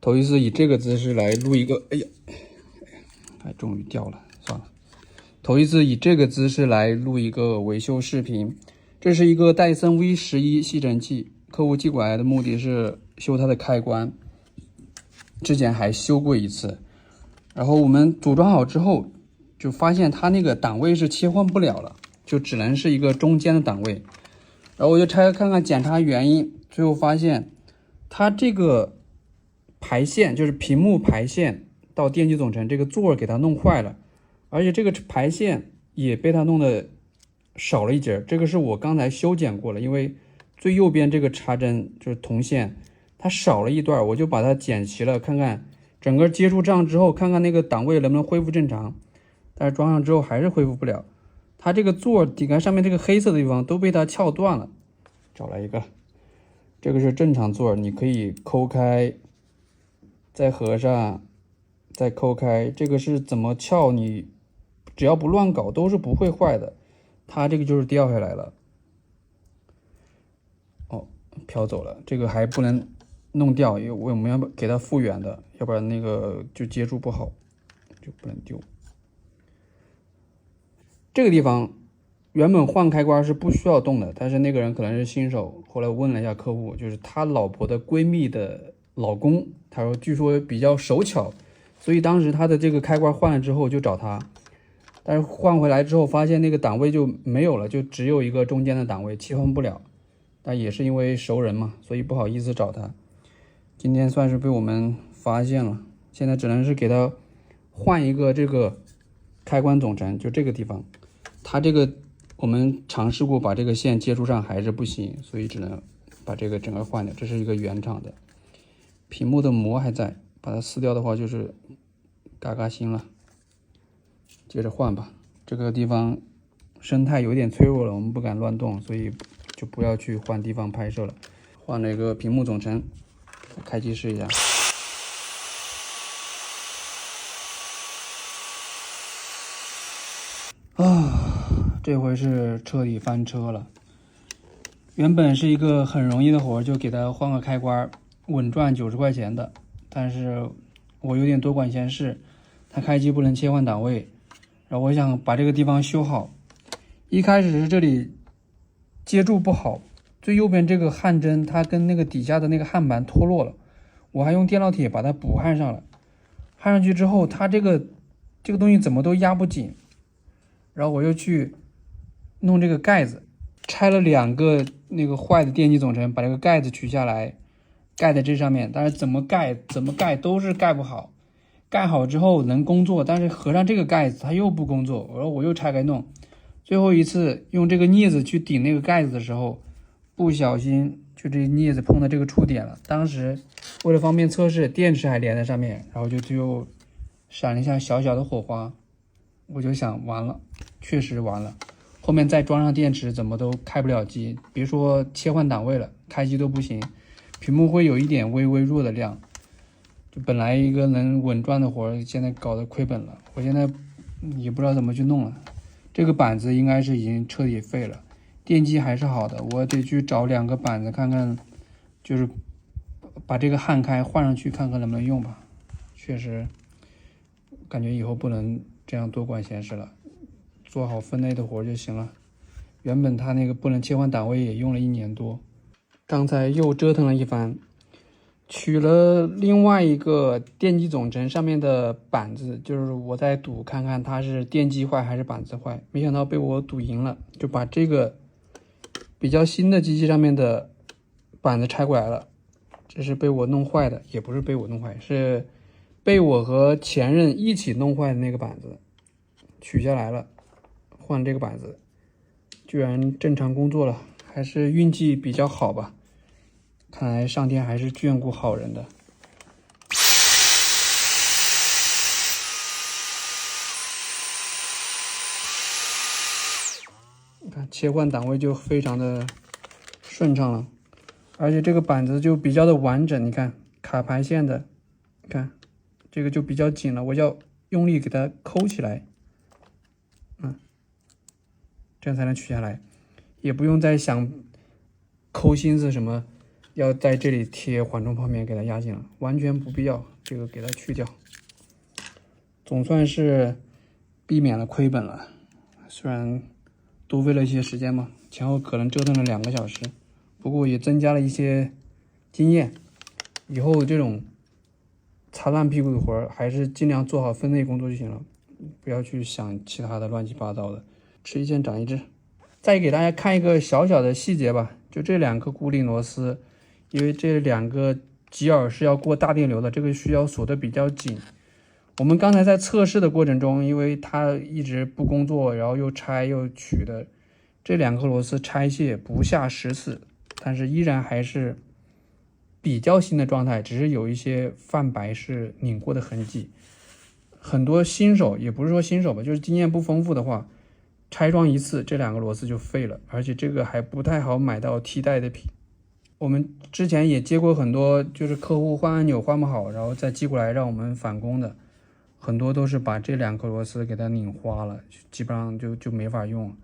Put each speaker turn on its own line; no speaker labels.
头一次以这个姿势来录一个，哎呀，终于掉了，算了。头一次以这个姿势来录一个维修视频，这是一个戴森 V11吸尘器，客户寄过来的目的是修它的开关，之前还修过一次，然后我们组装好之后，就发现它那个档位是切换不了了，就只能是一个中间的档位，然后我就拆开看看检查原因，最后发现它这个排线就是屏幕排线到电机总成这个座给它弄坏了，而且这个排线也被它弄得少了一节，这个是我刚才修剪过了，因为最右边这个插针就是铜线它少了一段，我就把它剪齐了，看看整个接触上之后，看看那个档位能不能恢复正常，但是装上之后还是恢复不了，它这个座底杆上面这个黑色的地方都被它撬断了。找来一个，这个是正常座，你可以抠开再合上再抠开，这个是怎么撬你只要不乱搞都是不会坏的，它这个就是掉下来了，哦，飘走了，这个还不能弄掉，因为我们要给它复原的，要不然那个就接触不好，就不能丢。这个地方原本换开关是不需要动的，但是那个人可能是新手，后来我问了一下客户，就是他老婆的闺蜜的老公，他说据说比较手巧，所以当时他的这个开关换了之后就找他，但是换回来之后发现那个档位就没有了，就只有一个中间的档位切换不了，但也是因为熟人嘛，所以不好意思找他。今天算是被我们发现了，现在只能是给他换一个这个开关总成，就这个地方，它这个我们尝试过把这个线接触上还是不行，所以只能把这个整个换掉。这是一个原厂的，屏幕的膜还在，把它撕掉的话就是嘎嘎新了。接着换吧，这个地方生态有点脆弱了，我们不敢乱动，所以就不要去换地方拍摄了。换了一个屏幕总成，开机试一下。这回是彻底翻车了。原本是一个很容易的活，就给它换个开关，稳赚90块钱的。但是我有点多管闲事，它开机不能切换档位，然后我想把这个地方修好。一开始是这里接触不好，最右边这个焊针它跟那个底下的那个焊板脱落了，我还用电烙铁把它补焊上了。焊上去之后，它这个东西怎么都压不紧，然后我又去弄这个盖子，拆了2个那个坏的电机总成，把这个盖子取下来盖在这上面，但是怎么盖都是盖不好。盖好之后能工作，但是合上这个盖子它又不工作，我又拆开弄。最后一次用这个镊子去顶那个盖子的时候，不小心就这镊子碰到这个触点了。当时为了方便测试，电池还连在上面，然后就闪了一下小小的火花，我就想完了，确实完了。后面再装上电池怎么都开不了机，别说切换档位了，开机都不行，屏幕会有一点微微弱的亮。就本来一个能稳赚的活，现在搞得亏本了，我现在也不知道怎么去弄了。这个板子应该是已经彻底废了，电机还是好的，我得去找2个板子看看，就是把这个焊开换上去看看能不能用吧。确实感觉以后不能这样多管闲事了，做好分内的活就行了。原本它那个不能切换档位也用了1年多，刚才又折腾了一番，取了另外一个电机总成上面的板子，就是我在赌看看它是电机坏还是板子坏，没想到被我赌赢了，就把这个比较新的机器上面的板子拆过来了。这是被我弄坏的，也不是被我弄坏，是被我和前任一起弄坏的那个板子，取下来了，换这个板子，居然正常工作了，还是运气比较好吧。看来上天还是眷顾好人的。你看切换档位就非常的顺畅了，而且这个板子就比较的完整，你看卡排线的，你看这个就比较紧了，我要用力给它抠起来，这样才能取下来，也不用再想抠心思什么要在这里贴缓冲泡棉给它压紧了，完全不必要，这个给它去掉。总算是避免了亏本了，虽然多费了一些时间嘛，前后可能折腾了2个小时，不过也增加了一些经验。以后这种擦烂屁股的活儿，还是尽量做好分内工作就行了，不要去想其他的乱七八糟的，吃一堑长一智。再给大家看一个小小的细节吧，就这2个固定螺丝，因为这2个吉耳是要过大电流的，这个需要锁得比较紧。我们刚才在测试的过程中，因为它一直不工作，然后又拆又取的，这2颗螺丝拆卸不下10次，但是依然还是比较新的状态，只是有一些泛白是拧过的痕迹。很多新手，也不是说新手吧，就是经验不丰富的话，拆装一次这2个螺丝就废了，而且这个还不太好买到替代的品。我们之前也接过很多，就是客户换按钮换不好，然后再寄过来让我们返工的，很多都是把这2颗螺丝给它拧花了，基本上就没法用了。